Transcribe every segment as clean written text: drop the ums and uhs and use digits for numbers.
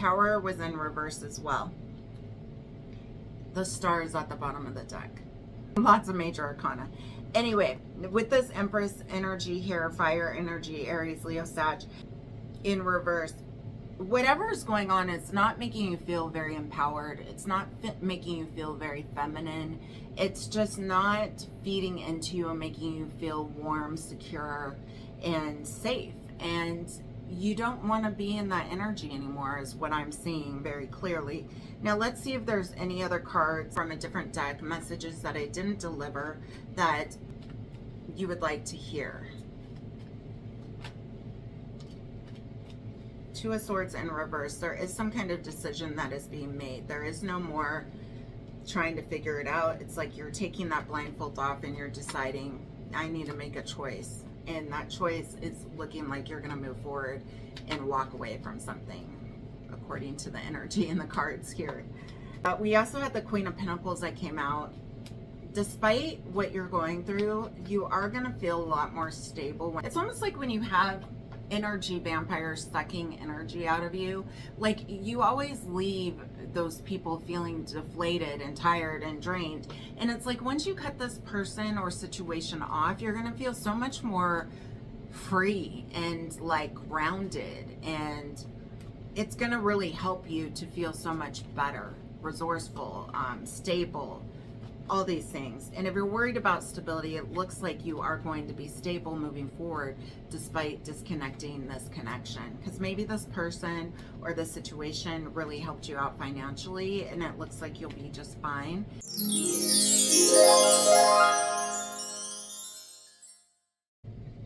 Tower was in reverse as well. The Star is at the bottom of the deck. Lots of major arcana. Anyway, with this Empress energy here, fire energy, Aries, Leo, Sag, in reverse, whatever is going on, it's not making you feel very empowered. It's not making you feel very feminine. It's just not feeding into you and making you feel warm, secure, and safe. And you don't want to be in that energy anymore, is what I'm seeing very clearly. Now let's see if there's any other cards from a different deck, messages that I didn't deliver that you would like to hear. Two of Swords in reverse. There is some kind of decision that is being made. There is no more trying to figure it out. It's like you're taking that blindfold off and you're deciding, I need to make a choice. And that choice is looking like you're going to move forward and walk away from something, according to the energy in the cards here. We also had the Queen of Pentacles that came out. Despite what you're going through, you are going to feel a lot more stable. It's almost like when you have energy vampires sucking energy out of you, like you always leave those people feeling deflated and tired and drained. And it's like once you cut this person or situation off, you're going to feel so much more free and like grounded, and it's going to really help you to feel so much better, resourceful, stable, all these things. And if you're worried about stability, it looks like you are going to be stable moving forward despite disconnecting this connection, because maybe this person or the situation really helped you out financially and it looks like you'll be just fine.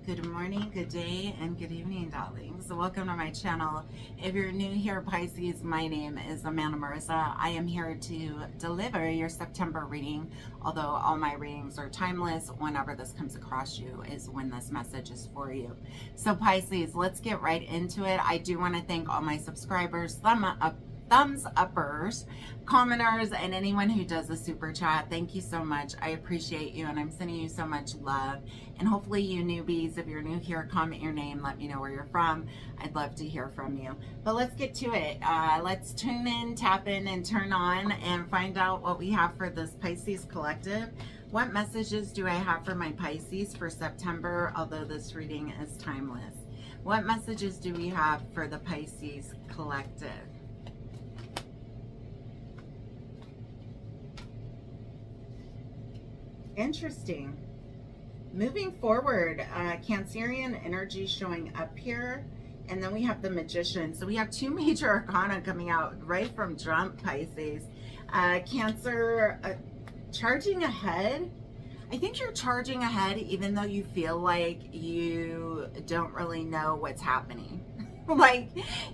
Good morning, good day, and good evening, darlings. Welcome to my channel. If you're new here, Pisces, my name is Amanda Marissa. I am here to deliver your September reading, although all my readings are timeless. Whenever this comes across you is when this message is for you. So Pisces, let's get right into it. I do want to thank all my subscribers, thumbs uppers, commenters, and anyone who does a super chat. Thank you so much. I appreciate you, and I'm sending you so much love. And hopefully you newbies, if you're new here, comment your name, let me know where you're from. I'd love to hear from you. But let's get to it. Let's tune in, tap in, and turn on and find out what we have for this Pisces collective. What messages do I have for my Pisces for September, although this reading is timeless? What messages do we have for the Pisces collective? Interesting. Moving forward, Cancerian energy showing up here, and then we have the Magician. So we have two major arcana coming out right from jump, Pisces. Cancer, charging ahead. I think you're charging ahead even though you feel like you don't really know what's happening. Like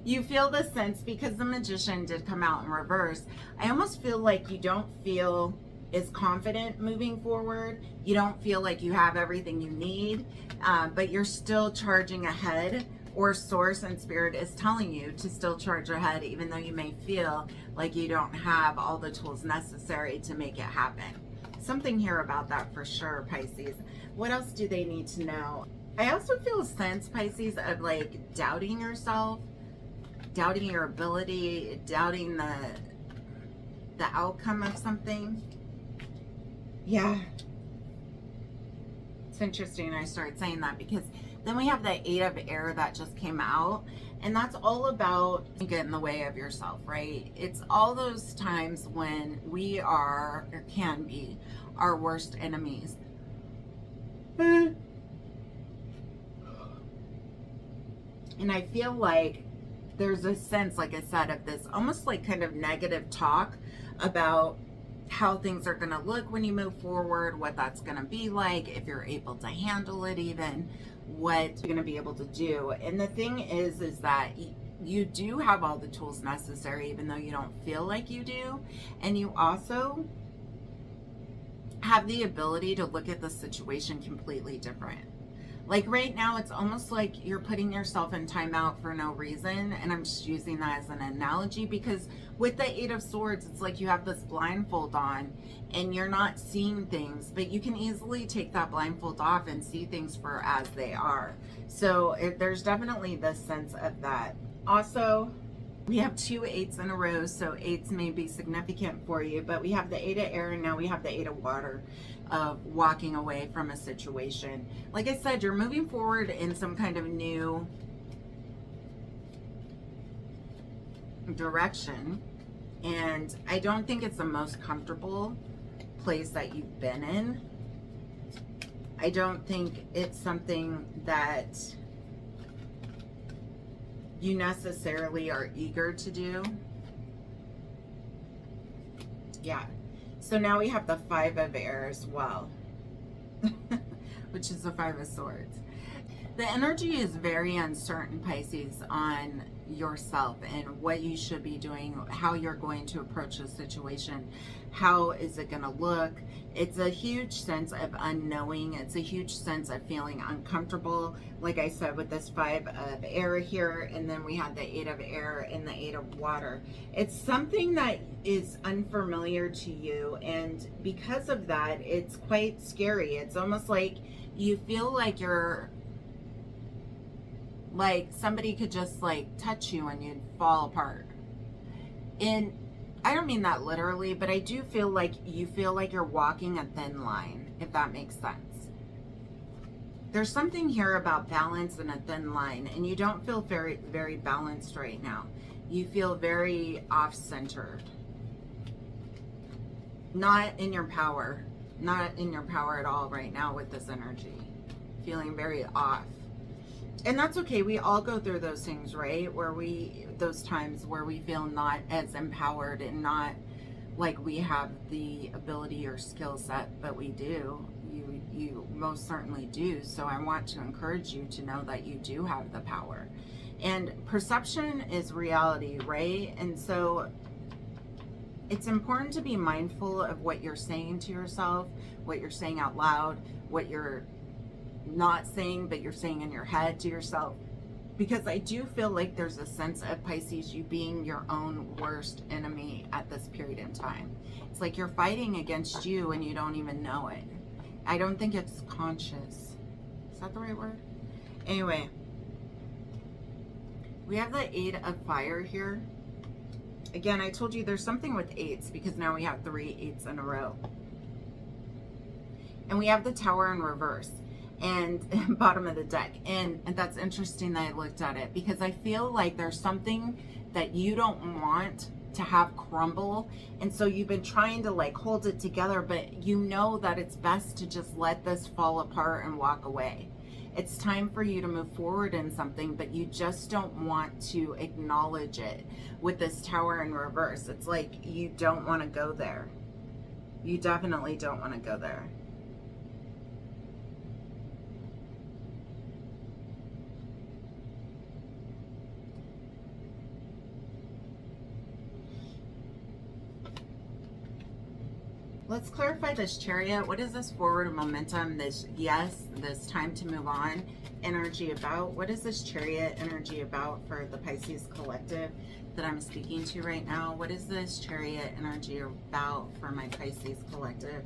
you feel the sense, because the Magician did come out in reverse. I almost feel like you don't feel is confident moving forward. You don't feel like you have everything you need, but you're still charging ahead, or source and spirit is telling you to still charge ahead even though you may feel like you don't have all the tools necessary to make it happen. Something here about that for sure, Pisces. What else do they need to know? I also feel a sense, Pisces, of like doubting yourself, doubting your ability, doubting the outcome of something. Yeah, it's interesting I started saying that, because then we have the Eight of Air that just came out, and that's all about get in the way of yourself, right? It's all those times when we are, or can be, our worst enemies. And I feel like there's a sense, like I said, of this almost like kind of negative talk about how things are going to look when you move forward, what that's going to be like, if you're able to handle it, even what you're going to be able to do. And the thing is that you do have all the tools necessary, even though you don't feel like you do. And you also have the ability to look at the situation completely different. Like right now, it's almost like you're putting yourself in timeout for no reason. And I'm just using that as an analogy, because with the Eight of Swords, it's like you have this blindfold on and you're not seeing things, but you can easily take that blindfold off and see things for as they are. So there's definitely this sense of that. Also, We have 2 8s in a row, so 8s may be significant for you, but we have the 8 of air and now we have the 8 of water, of walking away from a situation. Like I said, you're moving forward in some kind of new direction, and I don't think it's the most comfortable place that you've been in. I don't think it's something that you necessarily are eager to do. Yeah. So now we have the 5 of air as well, which is the 5 of swords. The energy is very uncertain, Pisces, on yourself and what you should be doing, how you're going to approach the situation, how is it going to look. It's a huge sense of unknowing. It's a huge sense of feeling uncomfortable, like I said, with this 5 of air here, and then we had the 8 of air and the 8 of water. It's something that is unfamiliar to you, and because of that, it's quite scary. It's almost like you feel like you're like somebody could just like touch you and you'd fall apart. And I don't mean that literally, but I do feel like you feel like you're walking a thin line, if that makes sense. There's something here about balance and a thin line, and you don't feel very, very balanced right now. You feel very off-centered. Not in your power. Not in your power at all right now with this energy. Feeling very off. And that's okay. We all go through those things, right? Those times where we feel not as empowered and not like we have the ability or skill set, but we do. You most certainly do. So I want to encourage you to know that you do have the power. And perception is reality, right? And so it's important to be mindful of what you're saying to yourself, what you're saying out loud, what you're not saying, but you're saying in your head to yourself. Because I do feel like there's a sense of, Pisces, you being your own worst enemy at this period in time. It's like you're fighting against you and you don't even know it. I don't think it's conscious. Is that the right word? Anyway, we have the 8 of fire here. Again, I told you there's something with 8s because now we have 3 8s in a row. And we have the Tower in reverse and bottom of the deck. And that's interesting that I looked at it because I feel like there's something that you don't want to have crumble, and so you've been trying to like hold it together, but you know that it's best to just let this fall apart and walk away. It's time for you to move forward in something, but you just don't want to acknowledge it with this Tower in reverse. It's like you don't want to go there. You definitely don't want to go there. Let's clarify this Chariot. What is this forward momentum, this yes, this time to move on energy about? What is this Chariot energy about for the Pisces collective that I'm speaking to right now? What is this Chariot energy about for my Pisces collective?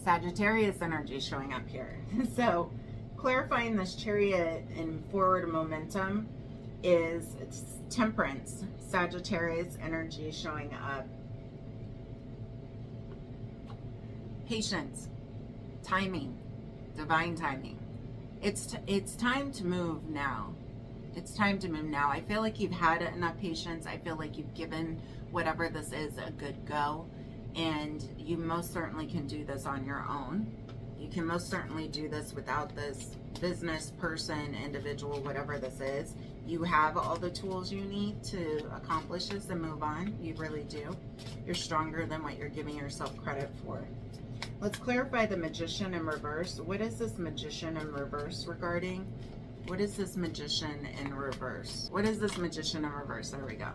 Sagittarius energy showing up here. So clarifying this Chariot and forward momentum is Temperance, Sagittarius energy showing up. Patience, timing, divine timing. It's time to move now. It's time to move now. I feel like you've had enough patience. I feel like you've given whatever this is a good go, and you most certainly can do this on your own. You can most certainly do this without this business person, individual, whatever this is. You have all the tools you need to accomplish this and move on. You really do. You're stronger than what you're giving yourself credit for. Let's clarify the Magician in reverse. What is this Magician in reverse regarding? What is this Magician in reverse? What is this Magician in reverse? There we go.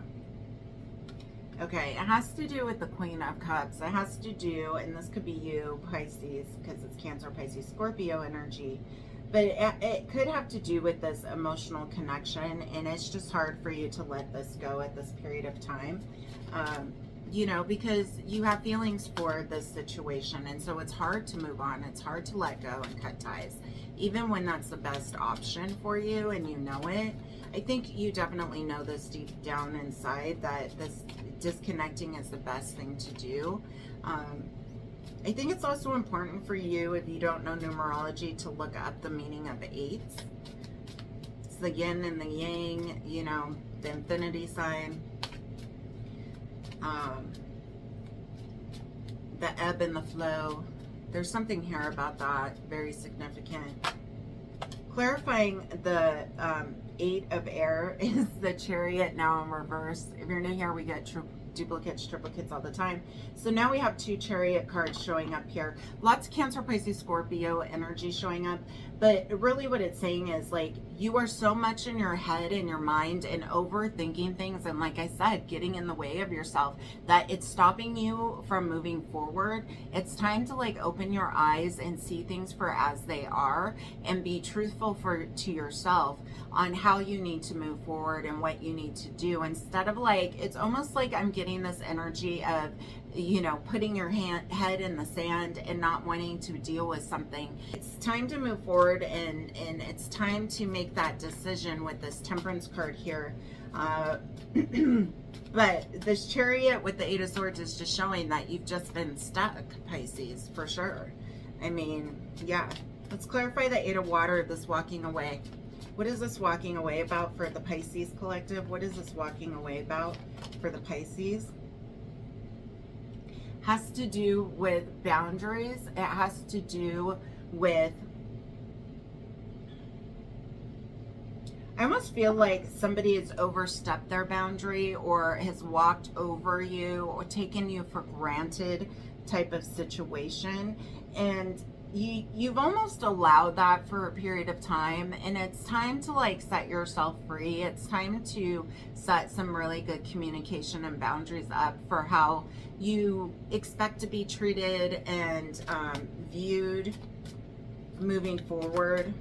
Okay, it has to do with the Queen of Cups. It has to do, and this could be you, Pisces, because it's Cancer, Pisces, Scorpio energy. But it could have to do with this emotional connection, and it's just hard for you to let this go at this period of time. you know, because you have feelings for this situation. And so it's hard to move on. It's hard to let go and cut ties, even when that's the best option for you and you know it. I think you definitely know this deep down inside, that this disconnecting is the best thing to do. I think it's also important for you, if you don't know numerology, to look up the meaning of 8. It's the yin and the yang, you know, the infinity sign. The ebb and the flow. There's something here about that, very significant. Clarifying the 8 of air is the Chariot, now in reverse. If you're new here, we get duplicates, triplicates all the time. So now we have 2 Chariot cards showing up here. Lots of Cancer, Pisces, Scorpio energy showing up. But really what it's saying is, like, you are so much in your head and your mind and overthinking things, and like I said, getting in the way of yourself, that it's stopping you from moving forward. It's time to, like, open your eyes and see things for as they are, and be truthful to yourself on how you need to move forward and what you need to do, instead of, like, it's almost like I'm getting this energy of, you know, putting your head in the sand and not wanting to deal with something. It's time to move forward, and it's time to make that decision with this Temperance card here. But this Chariot with the 8 of Swords is just showing that you've just been stuck, Pisces, for sure. I mean, yeah. Let's clarify the 8 of Water, this walking away. What is this walking away about for the Pisces collective? What is this walking away about for the Pisces? Has to do with boundaries. It has to do with, I almost feel like somebody has overstepped their boundary, or has walked over you, or taken you for granted type of situation. And you've almost allowed that for a period of time, and it's time to, like, set yourself free. It's time to set some really good communication and boundaries up for how you expect to be treated and viewed moving forward.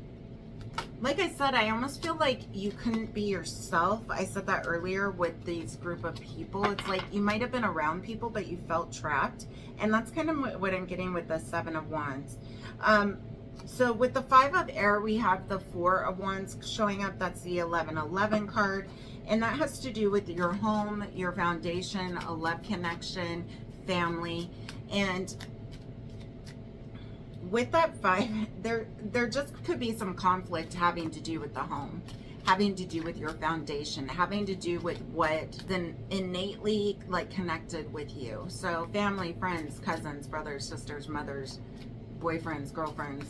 Like I said, I almost feel like you couldn't be yourself. I said that earlier with these group of people. It's like you might have been around people, but you felt trapped. And that's kind of what I'm getting with the 7 of Wands. So with the 5 of air, we have the 4 of Wands showing up. That's the 1111 card. And that has to do with your home, your foundation, a love connection, family. And with that 5, there just could be some conflict having to do with the home, having to do with your foundation, having to do with what then innately, like, connected with you. So family, friends, cousins, brothers, sisters, mothers, boyfriends, girlfriends,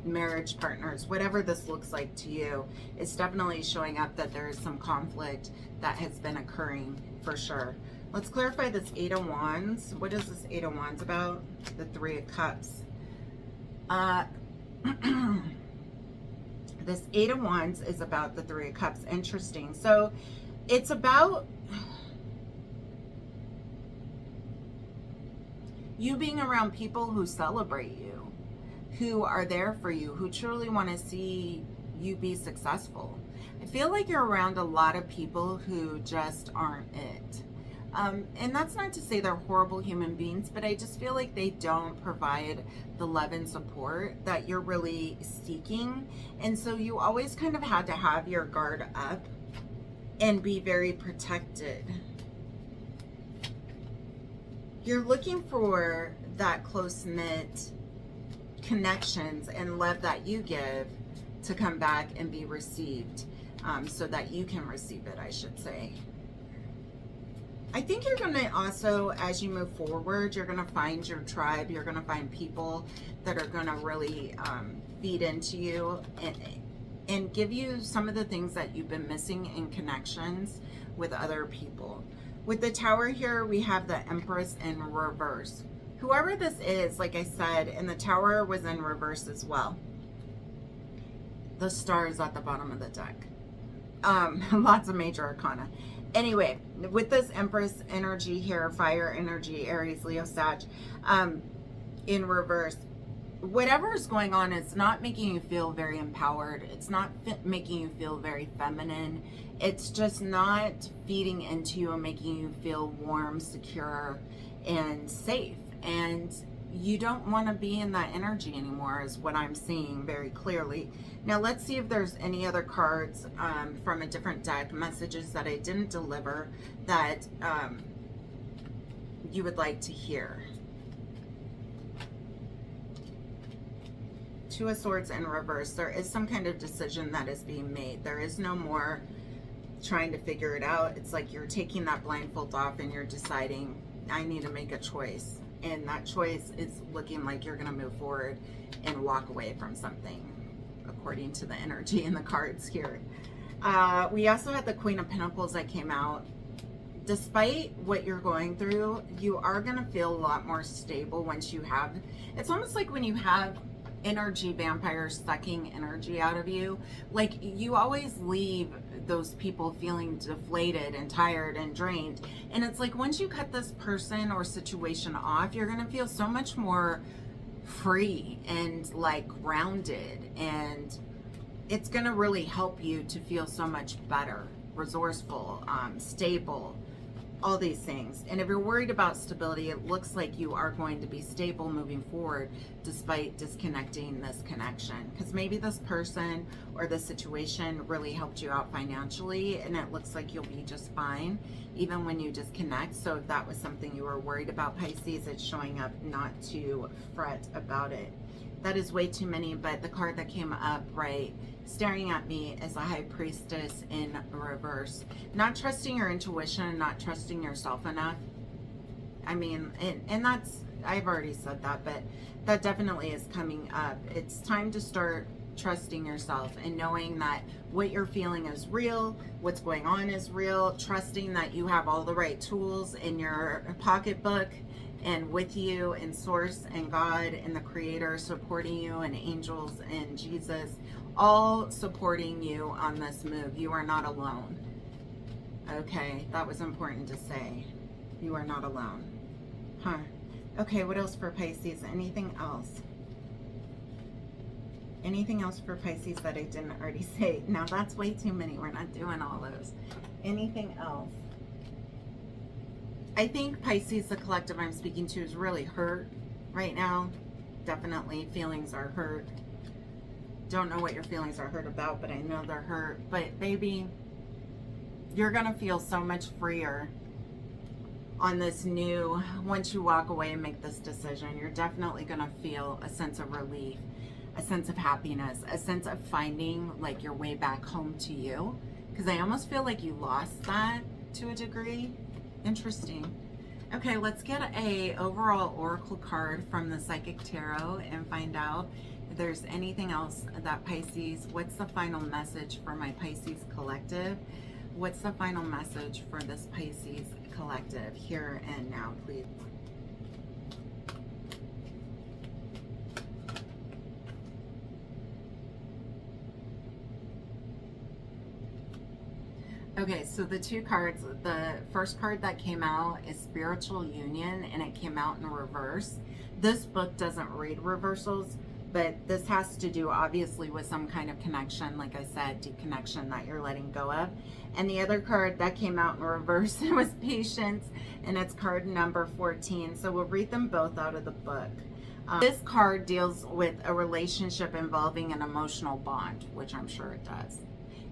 marriage partners, whatever this looks like to you, it's definitely showing up that there is some conflict that has been occurring for sure. Let's clarify this 8 of Wands. What is this 8 of Wands about? The 3 of Cups. This 8 of Wands is about the 3 of Cups. Interesting. So it's about you being around people who celebrate you, who are there for you, who truly want to see you be successful. I feel like you're around a lot of people who just aren't it. And that's not to say they're horrible human beings, but I just feel like they don't provide the love and support that you're really seeking. And so you always kind of had to have your guard up and be very protected. You're looking for that close-knit connections and love that you give to come back and be received, so that you can receive it, I should say. I think you're going to also, as you move forward, you're going to find your tribe. You're going to find people that are going to really feed into you and give you some of the things that you've been missing in connections with other people. With the Tower here, we have the Empress in reverse. Whoever this is, like I said, and the Tower was in reverse as well. The Star is at the bottom of the deck. Lots of major arcana. Anyway, with this Empress energy here, fire energy, Aries, Leo, Sag, in reverse, whatever is going on, it's not making you feel very empowered. It's not making you feel very feminine. It's just not feeding into you and making you feel warm, secure, and safe. And you don't want to be in that energy anymore, is what I'm seeing very clearly. Now let's see if there's any other cards from a different deck, messages that I didn't deliver that you would like to hear. Two of Swords in reverse. There is some kind of decision that is being made. There is no more trying to figure it out. It's like you're taking that blindfold off and you're deciding, I need to make a choice. And that choice is looking like you're going to move forward and walk away from something, according to the energy in the cards here. We also had the Queen of Pentacles that came out. Despite what you're going through, you are going to feel a lot more stable once you have, it's almost like when you have energy vampires sucking energy out of you, like you always leave those people feeling deflated and tired and drained. And it's like once you cut this person or situation off, you're going to feel so much more free and like grounded, and it's going to really help you to feel so much better, resourceful, stable, all these things. And if you're worried about stability, it looks like you are going to be stable moving forward despite disconnecting this connection, because maybe this person or the situation really helped you out financially, and it looks like you'll be just fine even when you disconnect. So if that was something you were worried about, Pisces, it's showing up not to fret about it. That is way too many, but the card that came up right staring at me is a High Priestess in reverse. Not trusting your intuition, not trusting yourself enough. I mean, and that's, I've already said that, but that definitely is coming up. It's time to start trusting yourself and knowing that what you're feeling is real, what's going on is real, trusting that you have all the right tools in your pocketbook and with you, and Source and God and the Creator supporting you, and angels and Jesus all supporting you on this move. You are not alone. Okay, that was important to say. You are not alone. Huh. Okay, what else for Pisces? Anything else? Anything else for Pisces that I didn't already say? Now that's way too many. We're not doing all those. Anything else? I think Pisces, the collective I'm speaking to, is really hurt right now. Definitely feelings are hurt. Don't know what your feelings are hurt about, but I know they're hurt. But baby, you're going to feel so much freer on this new, once you walk away and make this decision, you're definitely going to feel a sense of relief, a sense of happiness, a sense of finding like your way back home to you. Because I almost feel like you lost that to a degree. Interesting. Okay, let's get a overall oracle card from the Psychic Tarot and find out if there's anything else that Pisces, what's the final message for my Pisces collective? What's the final message for this Pisces collective here and now, please? Okay, so the two cards, the first card that came out is Spiritual Union, and it came out in reverse. This book doesn't read reversals, but this has to do obviously with some kind of connection, like I said, deep connection that you're letting go of. And the other card that came out in reverse was Patience, and it's card number 14. So we'll read them both out of the book. This card deals with a relationship involving an emotional bond, which I'm sure it does.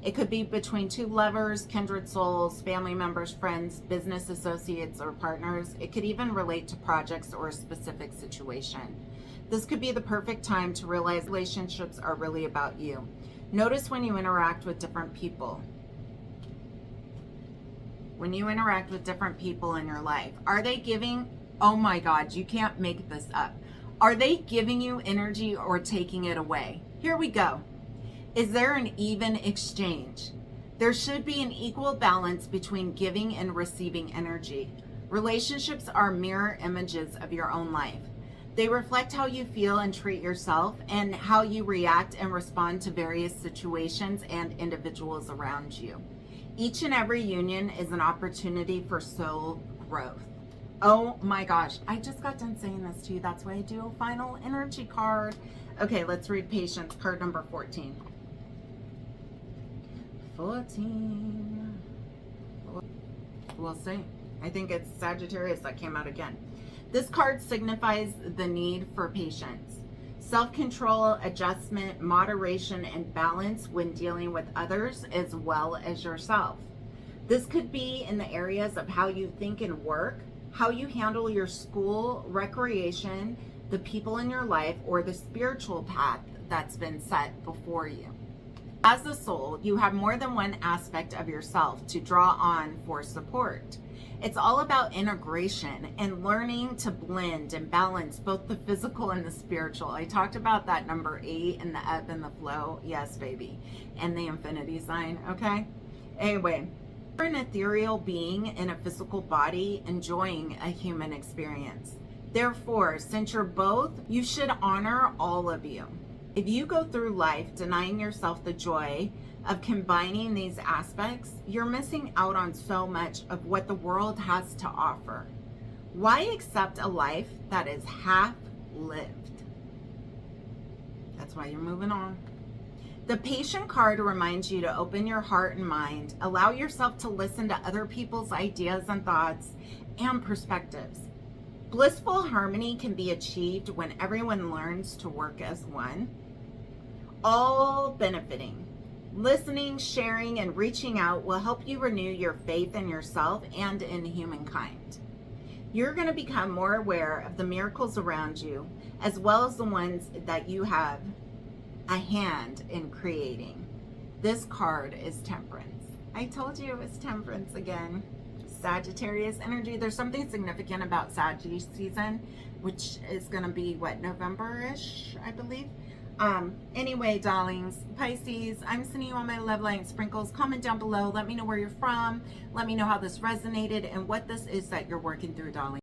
It could be between two lovers, kindred souls, family members, friends, business associates, or partners. It could even relate to projects or a specific situation. This could be the perfect time to realize relationships are really about you. Notice when you interact with different people. When you interact with different people in your life, are they giving, oh my God, you can't make this up. Are they giving you energy or taking it away? Here we go. Is there an even exchange? There should be an equal balance between giving and receiving energy. Relationships are mirror images of your own life. They reflect how you feel and treat yourself, and how you react and respond to various situations and individuals around you. Each and every union is an opportunity for soul growth. Oh my gosh, I just got done saying this to you. That's why I do a final energy card. Okay, let's read patience, card number 14. 14. We'll see. I think it's Sagittarius that came out again. This card signifies the need for patience, self-control, adjustment, moderation, and balance when dealing with others as well as yourself. This could be in the areas of how you think and work, how you handle your school, recreation, the people in your life, or the spiritual path that's been set before you. As a soul, you have more than one aspect of yourself to draw on for support. It's all about integration and learning to blend and balance both the physical and the spiritual. I talked about that number 8 and the ebb and the flow. Yes, baby. And the infinity sign, okay? Anyway, you're an ethereal being in a physical body enjoying a human experience. Therefore, since you're both, you should honor all of you. If you go through life denying yourself the joy of combining these aspects, you're missing out on so much of what the world has to offer. Why accept a life that is half lived? That's why you're moving on. The patient card reminds you to open your heart and mind, allow yourself to listen to other people's ideas and thoughts and perspectives. Blissful harmony can be achieved when everyone learns to work as one, all benefiting. Listening, sharing, and reaching out will help you renew your faith in yourself and in humankind. You're going to become more aware of the miracles around you, as well as the ones that you have a hand in creating. This card is Temperance. I told you it was Temperance again. Sagittarius energy. There's something significant about Sagittarius season, which is going to be what, November-ish, I believe. Anyway, darlings, Pisces, I'm sending you all my love light sprinkles. Comment down below. Let me know where you're from. Let me know how this resonated and what this is that you're working through, darling.